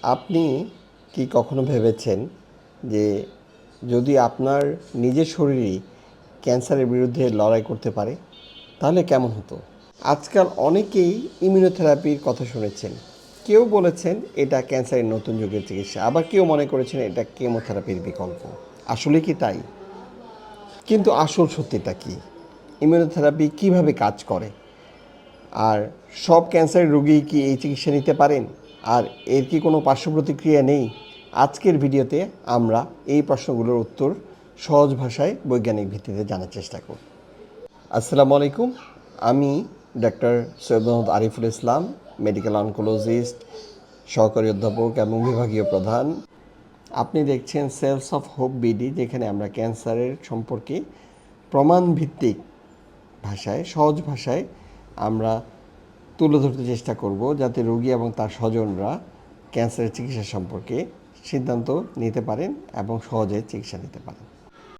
আপনি কি কখনো ভেবেছেন যে যদি আপনার নিজের শরীরই ক্যান্সারের বিরুদ্ধে লড়াই করতে পারে তাহলে কেমন হতো? আজকাল অনেকেই ইমিউনোথেরাপির কথা শুনেছেন। কেউ বলেছেন এটা ক্যান্সারের নতুন যুগের চিকিৎসা, আবার কেউ মনে করেছেন এটা কেমোথেরাপির বিকল্প। আসলে কি তাই? কিন্তু আসল সত্যিটা কি? ইমিউনোথেরাপি কিভাবে কাজ করে? আর সব ক্যান্সারের রোগী কি এই চিকিৎসা নিতে পারেন? আর এর কি কোনো পার্শ্ব প্রতিক্রিয়া নেই? আজকের ভিডিওতে আমরা এই প্রশ্নগুলোর উত্তর সহজ ভাষায় বৈজ্ঞানিক ভিত্তিতে জানার চেষ্টা করব। আসসালামু আলাইকুম। আমি doctor Syed Mohammad Ariful Islam, medical oncologist, সহকারী অধ্যাপক এবং বিভাগীয় প্রধান। আপনি দেখছেন সেলস অফ হোপ বিডি, যেখানে আমরা ক্যান্সারের সম্পর্কে প্রমাণভিত্তিক ভাষায়, সহজ ভাষায় আমরা তুলে ধরতে চেষ্টা করব, যাতে রোগী এবং তার স্বজনরা ক্যান্সারের চিকিৎসা সম্পর্কে সিদ্ধান্ত নিতে পারেন এবং সহজে চিকিৎসা নিতে পারেন।